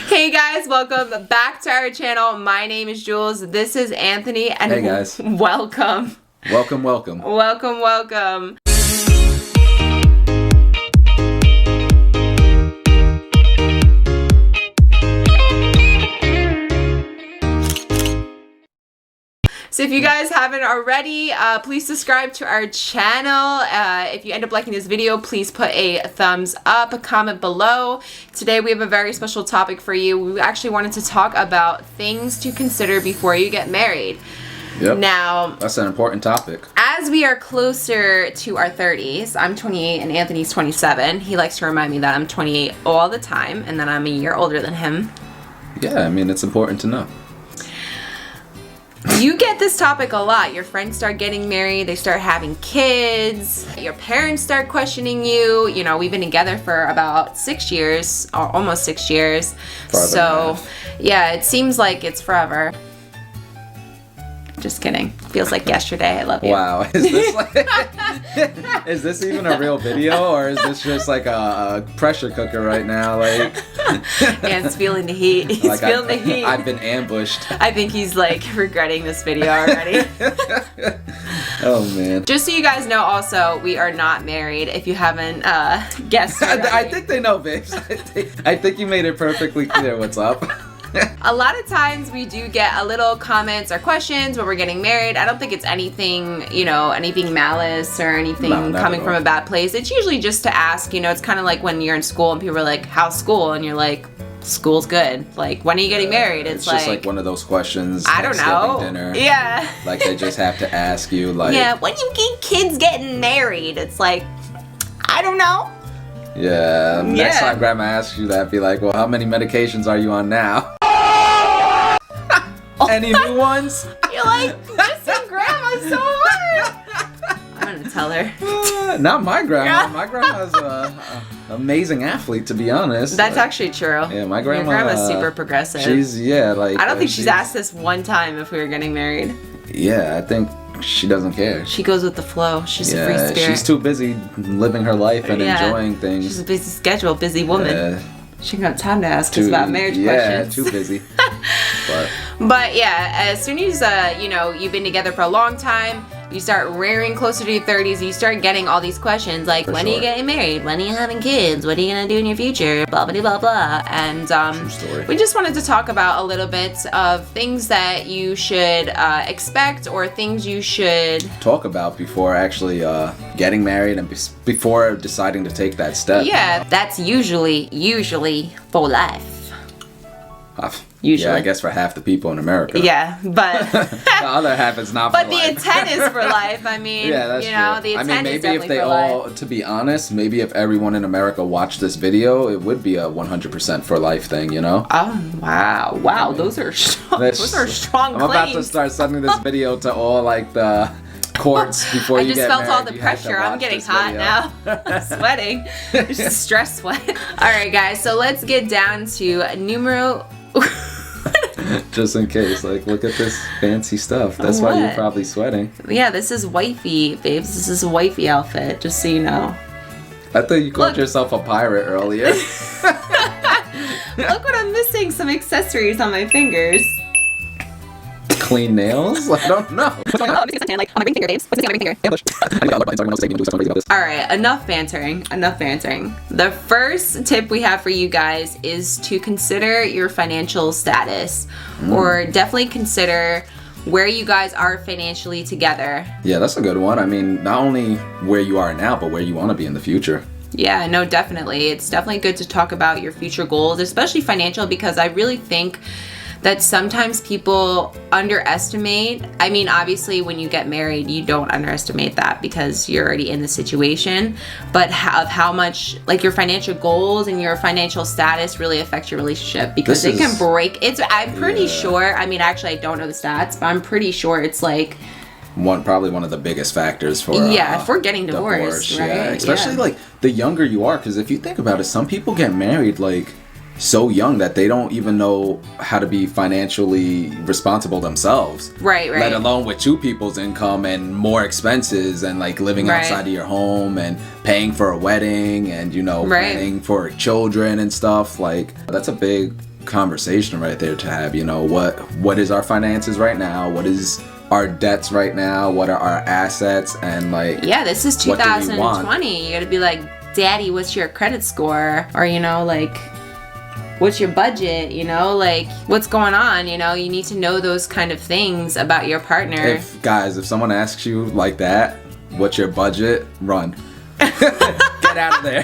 Hey guys, welcome back to our channel. My name is Jules. This is Anthony, and hey guys, welcome. Welcome, welcome. Welcome, welcome. So if you guys haven't already, please subscribe to our channel. If you end up liking this video, please put a thumbs up, a comment below. Today we have a very special topic for you. We actually wanted to talk about things to consider before you get married. Yep. Now, that's an important topic. As we are closer to our 30s, I'm 28 and Anthony's 27. He likes to remind me that I'm 28 all the time and that I'm a year older than him. Yeah, I mean, it's important to know. You get this topic a lot. Your friends start getting married, they start having kids, your parents start questioning you. You know, we've been together for about 6 years, or almost 6 years. So, yeah, it seems like it's forever. Just kidding. Feels like yesterday. I love you. Wow. Is this like, is this even a real video, or is this just like a pressure cooker right now? Like, Ant's feeling the heat. He's like feeling the heat. I've been ambushed. I think he's like regretting this video already. Oh man. Just so you guys know, also, we are not married. If you haven't guessed already. I think they know, babes. I think you made it perfectly clear what's up. A lot of times we do get a little comments or questions when we're getting married. I don't think it's anything, you know, anything malice or anything coming from a bad place. It's usually just to ask, you know, it's kind of like when you're in school and people are like, how's school? And you're like, school's good. Like, when are you getting married? It's just like one of those questions. I don't know. Dinner, yeah. Like they just have to ask you, like, yeah, when you get kids getting married, it's like, I don't know. Yeah, next time grandma asks you that, be like, well, how many medications are you on now? Any new ones? You're like, missing grandma so hard. I'm gonna tell her. Not my grandma. My grandma's an amazing athlete, to be honest. That's actually true. Yeah, my grandma. Your grandma's super progressive. She's, like. I don't think she's asked us one time if we were getting married. Yeah, I think she doesn't care. She goes with the flow. She's a free spirit. She's too busy living her life and enjoying things. She's a busy schedule, busy woman. Yeah. She ain't got time to ask us about marriage questions. Yeah, too busy. But yeah, as soon as you know, you've been together for a long time, you start rearing closer to your 30s, you start getting all these questions like, when are you getting married? When are you having kids? What are you gonna do in your future? Blah blah blah blah. And we just wanted to talk about a little bit of things that you should expect, or things you should talk about before actually getting married and before deciding to take that step. Yeah, that's usually for life. Usually. Yeah, I guess for half the people in America. Yeah, but the other half is not for life. But the intent is for life. I mean, yeah, that's true. The intent is definitely for life. To be honest, maybe if everyone in America watched this video, it would be a 100% for life thing, you know? Oh, wow. Wow, those are strong claims. I'm about to start sending this video to all, like, the courts before you get married. I just felt all the pressure. I'm getting hot now. I'm sweating. It's just stress sweat. All right, guys, so let's get down to numero... Just in case, like, look at this fancy stuff. That's why you're probably sweating. Yeah, this is wifey, babes. This is a wifey outfit, just so you know. I thought you called yourself a pirate earlier. Look what I'm missing, some accessories on my fingers. Clean nails? I don't know. On my ring finger, babes. What's missing on my ring finger? Alright, enough bantering. The first tip we have for you guys is to consider your financial status. Or definitely consider where you guys are financially together. Yeah, that's a good one. I mean, not only where you are now, but where you want to be in the future. Yeah, no, definitely. It's definitely good to talk about your future goals, especially financial, because I really think that sometimes people underestimate. I mean, obviously when you get married, you don't underestimate that because you're already in the situation, but of how much like your financial goals and your financial status really affect your relationship, because it can break. I'm pretty sure, I mean, actually I don't know the stats, but I'm pretty sure it's like probably one of the biggest factors for if we're getting divorced, right? Yeah, especially like the younger you are, because if you think about it, some people get married like so young that they don't even know how to be financially responsible themselves. Right. Let alone with two people's income and more expenses and like living outside of your home and paying for a wedding and, you know, planning for children and stuff. Like, that's a big conversation right there to have. You know, what is our finances right now? What is our debts right now? What are our assets? And like, yeah, this is what do we want? 2020. You gotta be like, Daddy, what's your credit score? Or, you know, like, what's your budget? You know, like, what's going on? You know, you need to know those kind of things about your partner. If someone asks you like that, what's your budget? Run. Get out of there.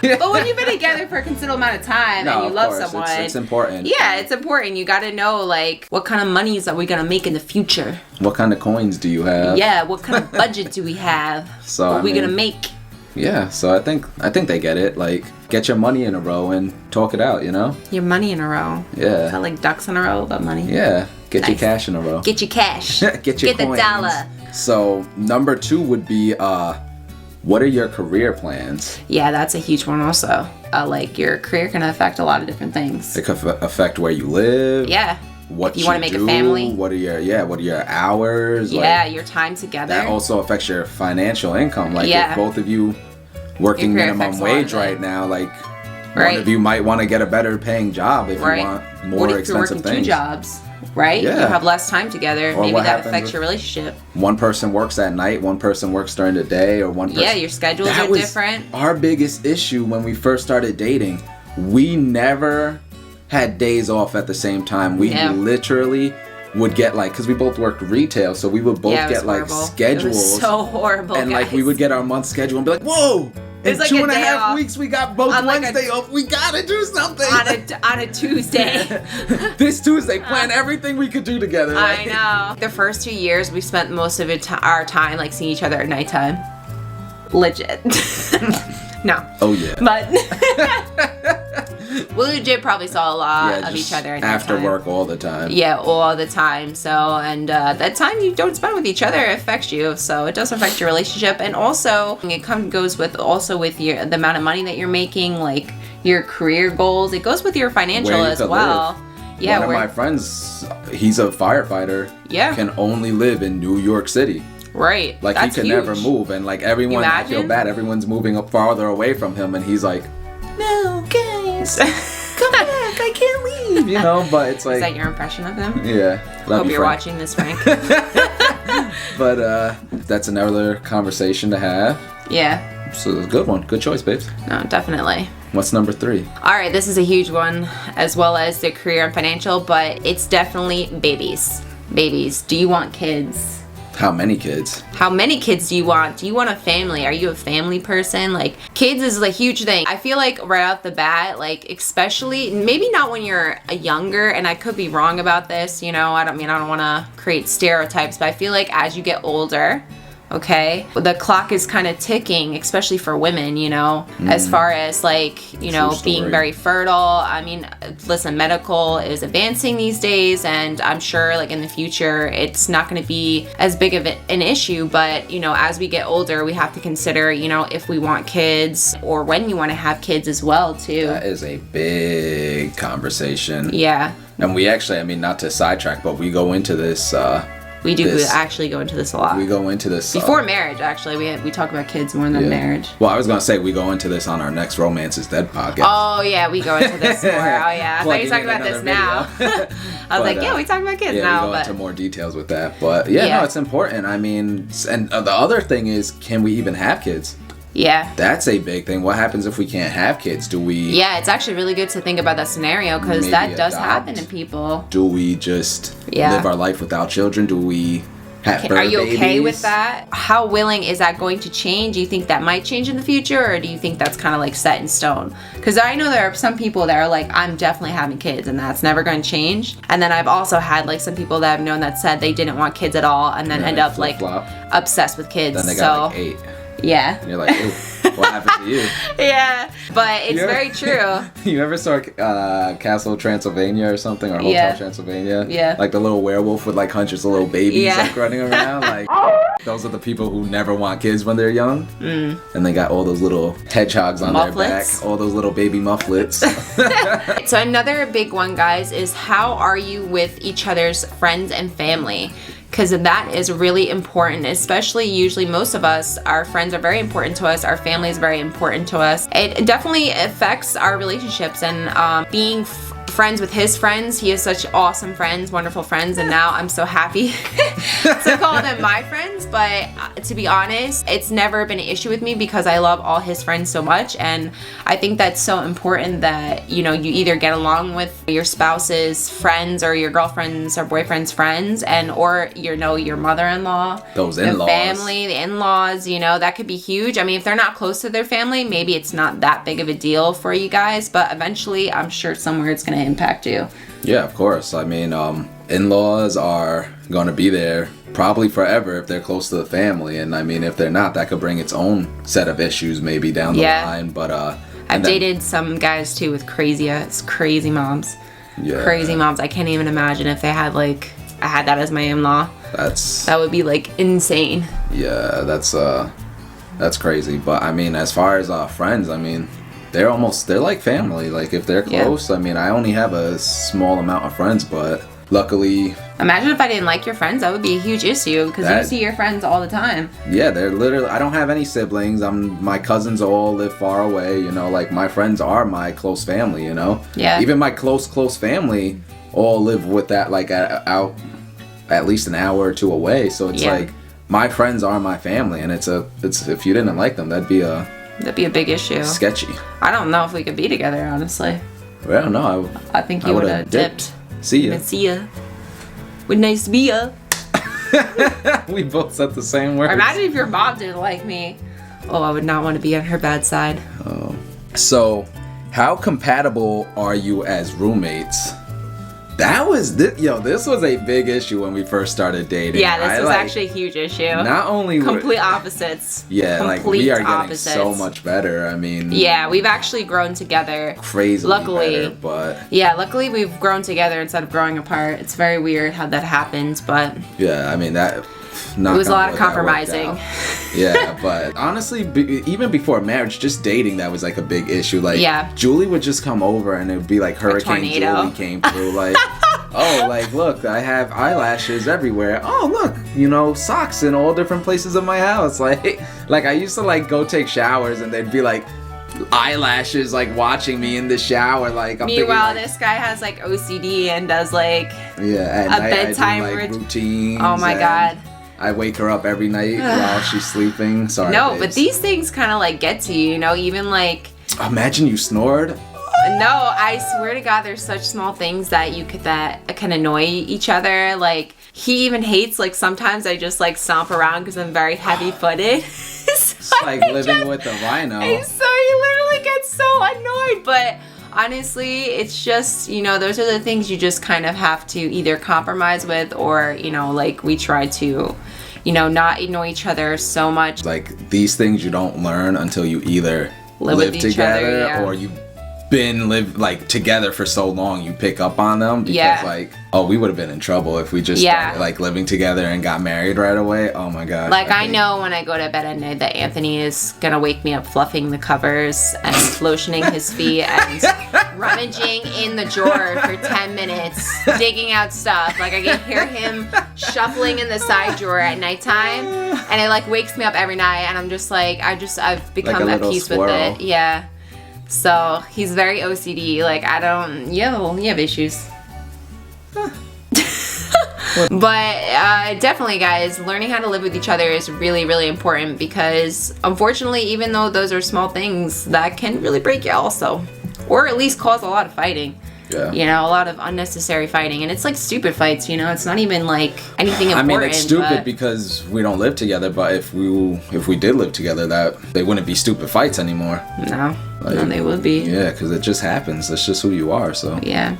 But when you've been together for a considerable amount of time and you love someone, it's important. Yeah, it's important. You got to know, like, what kind of monies are we gonna make in the future? What kind of coins do you have? Yeah, what kind of budget do we have? So what are we gonna make? Yeah, so I think they get it. Like, get your money in a row and talk it out. You know. Your money in a row. Yeah. Not like ducks in a row, but money. Yeah. Get your cash in a row. Get your cash. Get your coins. The dollar. So number 2 would be what are your career plans? Yeah, that's a huge one also. Like, your career can affect a lot of different things. It could affect where you live. Yeah. What if you want to make a family. What are your hours? Yeah, your time together. That also affects your financial income. Like, if both of you working minimum wage right now, like, one of you might want to get a better paying job if you want more expensive things. What if you're working 2 jobs? Right? Yeah. You have less time together. Or maybe that affects your relationship. One person works at night, one person works during the day, or one person... Yeah, your schedules are different. Our biggest issue when we first started dating. We never had days off at the same time. We literally would get, like, because we both worked retail, so we would both get like schedules. It was so horrible, and guys. Like, we would get our month schedule and be like, whoa! In like 2.5 weeks, we got both Wednesday off. We gotta do something on a Tuesday. This Tuesday, plan everything we could do together. I know. The first 2 years, we spent most of our time like seeing each other at nighttime. Legit. No. Oh yeah. But we legit probably saw a lot of each other at after nighttime. work all the time. Yeah, all the time. So, and that time you don't spend with each other affects you. So it does affect your relationship, and also it goes with the amount of money that you're making, like your career goals. It goes with your financial as well. Live. Yeah, one of my friends, he's a firefighter. Yeah, can only live in New York City. Right. Like, that's he can never move, and like everyone, I feel bad. Everyone's moving up farther away from him, and he's like, no, guys, come back, I can't leave. You know, but it's like... Is that your impression of him? Yeah. Hope you're watching this, Frank. But that's another conversation to have. Yeah. So it's a good one. Good choice, babes. No, definitely. What's number 3? All right, this is a huge one, as well as the career and financial, but it's definitely babies. Babies. Do you want kids? How many kids? How many kids do you want? Do you want a family? Are you a family person? Like, kids is a huge thing. I feel like right off the bat, like, especially, maybe not when you're younger, and I could be wrong about this, you know, I don't want to create stereotypes, but I feel like as you get older, okay, the clock is kind of ticking, especially for women, you know, as far as like, you know, being very fertile. I mean, listen, medical is advancing these days, and I'm sure like in the future it's not going to be as big of an issue, but you know, as we get older, we have to consider, you know, if we want kids or when you want to have kids as well too. That is a big conversation. Yeah. And we actually, I mean, not to sidetrack, but we go into this we do actually go into this a lot. We go into this before marriage. Actually, we talk about kids more than marriage. Well, I was gonna say we go into this on our next Romance is Dead podcast. Oh yeah, we go into this more. Oh yeah, I thought you were talking about this now. I was like, yeah, we talk about kids now. We go into more details with that, but no, it's important. I mean, and the other thing is, can we even have kids? Yeah. That's a big thing. What happens if we can't have kids? Do we... Yeah, it's actually really good to think about that scenario, because that does happen to people. Do we just live our life without children? Do we have bird Are you babies? okay with that? How willing is that going to change? Do you think that might change in the future, or do you think that's kind of like set in stone? Because I know there are some people that are like, I'm definitely having kids, and that's never going to change. And then I've also had like some people that I've known that said they didn't want kids at all, and then end up like obsessed with kids. Then they got like 8. Yeah. And you're like, ooh, what happened to you? Yeah, but it's very true. You ever saw Castle Transylvania or something, or Hotel Transylvania? Yeah. Like the little werewolf with like hundreds of little babies like running around. Like, those are the people who never want kids when they're young. And they got all those little hedgehogs on their back, all those little baby mufflets. So another big one, guys, is how are you with each other's friends and family? Because that is really important, especially usually most of us, our friends are very important to us, our family is very important to us. It definitely affects our relationships, and being friends with his friends. He has such awesome friends, wonderful friends, and now I'm so happy to call them my friends. But to be honest, it's never been an issue with me because I love all his friends so much, and I think that's so important that, you know, you either get along with your spouse's friends or your girlfriend's or boyfriend's friends, and or, you know, your mother-in-law, those in-laws, the family, the in-laws, you know, that could be huge. I mean, if they're not close to their family, maybe it's not that big of a deal for you guys, but eventually I'm sure somewhere it's going to impact you. Yeah, of course. I mean, in-laws are going to be there probably forever if they're close to the family, and I mean, if they're not, that could bring its own set of issues maybe down the line. But I've dated some guys too with crazy moms. Yeah. Crazy moms. I can't even imagine if they had I had that as my in-law. That would be like insane. Yeah, that's crazy. But I mean, as far as friends, I mean, they're like family. Like if they're close, I mean, I only have a small amount of friends, but luckily. Imagine if I didn't like your friends, that would be a huge issue because you see your friends all the time. Yeah, they're literally, I don't have any siblings. My cousins all live far away, you know, like my friends are my close family, you know? Yeah. Even my close family all live with that, like out at least an hour or two away. So it's like, my friends are my family, and it's if you didn't like them, that'd be a big issue. Sketchy. I don't know if we could be together, honestly. Well, no. I think you would have dipped. See ya. See ya. Would nice to be ya. We both said the same words. Imagine if your mom didn't like me. Oh, I would not want to be on her bad side. Oh. So, how compatible are you as roommates? This was a big issue when we first started dating. Yeah, this was actually a huge issue. Not only complete opposites. Yeah, complete we are opposites. Getting so much better. I mean, yeah, we've actually grown together. Crazily luckily, better, but yeah, luckily we've grown together instead of growing apart. It's very weird how that happens, but yeah, I mean that. It was a lot of compromising. Yeah, but honestly, even before marriage, just dating, that was like a big issue. Like, Julie would just come over and it would be like Hurricane Julie came through. Like, oh, like, look, I have eyelashes everywhere. Oh, look, you know, socks in all different places of my house. Like I used to like go take showers and they'd be like eyelashes like watching me in the shower. Like, I'm meanwhile, this guy has like OCD and does like a bedtime routine. Oh my god. I wake her up every night while she's sleeping. Sorry, no, babes. But these things kind of like get to you, you know, even like... Imagine you snored. No, I swear to God, there's such small things that can annoy each other. Like, he even hates, like, sometimes I just, like, stomp around because I'm very heavy-footed. It's like living with a rhino. And so he literally gets so annoyed, but... Honestly, it's just, you know, those are the things you just kind of have to either compromise with or, you know, like we try to, you know, not annoy each other so much. Like these things you don't learn until you either live together or you've been together for so long you pick up on them because like, oh, we would have been in trouble if we just started like living together and got married right away. Oh my god. Like I know when I go to bed at night that Anthony is gonna wake me up fluffing the covers and lotioning his feet and rummaging in the drawer for 10 minutes, digging out stuff. Like I can hear him shuffling in the side drawer at nighttime and it like wakes me up every night and I'm just like I've become at peace with it. Yeah. So he's very OCD. Like you have issues. But definitely, guys, learning how to live with each other is really, really important because unfortunately, even though those are small things, that can really break you also, or at least cause a lot of fighting. Yeah. You know, a lot of unnecessary fighting, and it's like stupid fights. You know, it's not even like anything important. I mean, it's stupid because we don't live together. But if we did live together, that they wouldn't be stupid fights anymore. No, no, they would be. Yeah, because it just happens. That's just who you are. So yeah.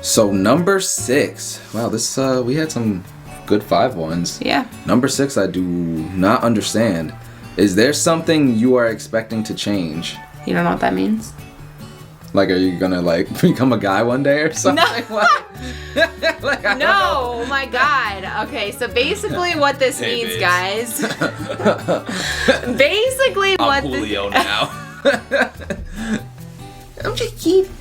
So number 6. Wow, this we had some good 5 ones. Yeah. Number 6, I do not understand. Is there something you are expecting to change? You don't know what that means? Like, are you gonna like become a guy one day or something? No. No, oh my god. Okay, so basically what this means, babes. guys. Basically what I'm Julio now. I'm just kidding.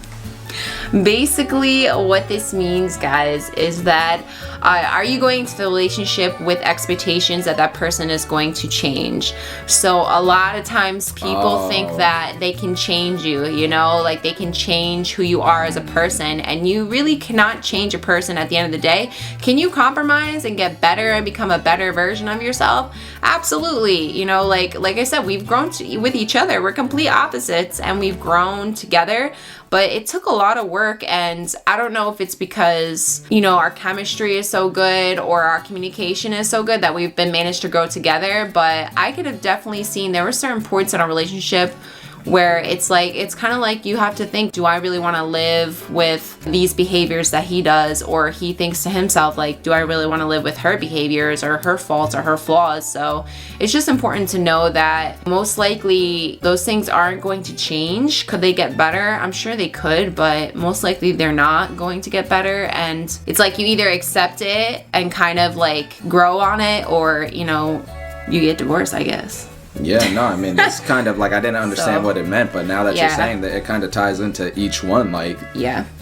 Basically, what this means, guys, is that are you going into the relationship with expectations that that person is going to change? So a lot of times people think that they can change you, you know, like they can change who you are as a person, and you really cannot change a person at the end of the day. Can you compromise and get better and become a better version of yourself? Absolutely. You know, like I said, we've grown with each other. We're complete opposites and we've grown together. But it took a lot of work, and I don't know if it's because, you know, our chemistry is so good or our communication is so good that we've been managed to grow together. But I could have definitely seen there were certain points in our relationship where it's like, it's kind of like you have to think, do I really want to live with these behaviors that he does? Or he thinks to himself, like, do I really want to live with her behaviors or her faults or her flaws? So it's just important to know that most likely those things aren't going to change. Could they get better? I'm sure they could, but most likely they're not going to get better. And it's like you either accept it and kind of like grow on it, or, you know, you get divorced, I guess. Yeah, no, I mean, it's kind of like, I didn't understand what it meant, but now that you're saying that, it kind of ties into each one. Like,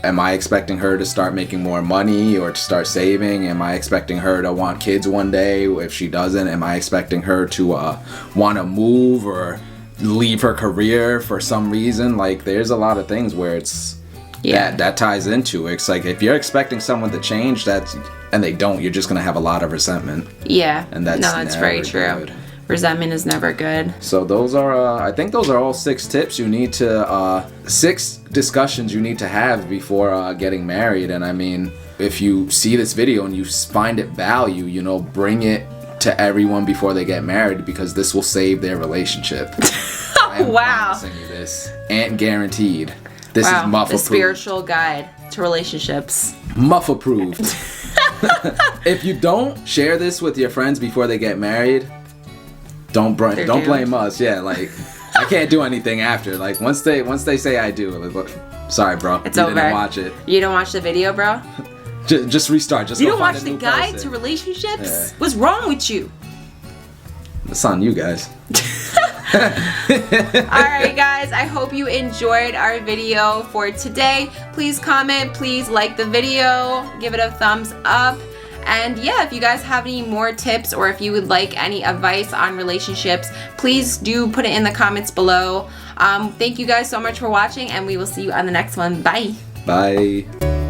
am I expecting her to start making more money or to start saving? Am I expecting her to want kids one day? If she doesn't, am I expecting her to want to move or leave her career for some reason? Like, there's a lot of things where it's that ties into it. It's like, if you're expecting someone to change, and they don't, you're just gonna have a lot of resentment. Yeah, and that's very true. Good. Resentment is never good. So those are, I think those are all 6 tips you need to, 6 discussions you need to have before getting married. And I mean, if you see this video and you find it value, you know, bring it to everyone before they get married, because this will save their relationship. I am promising you this, and guaranteed. This is Muff approved. The spiritual guide to relationships. Muff approved. If you don't share this with your friends before they get married, don't blame us. Yeah, like, I can't do anything after. Like, once they say I do, like, sorry, bro. It's over. You didn't watch it. You don't watch the video, bro? Just restart. Just you go don't find watch a new the guide person. to relationships? Yeah. What's wrong with you? It's on you guys. Alright guys, I hope you enjoyed our video for today. Please comment, please like the video, give it a thumbs up. And yeah, if you guys have any more tips or if you would like any advice on relationships, please do put it in the comments below. Thank you guys so much for watching, and we will see you on the next one. Bye. Bye.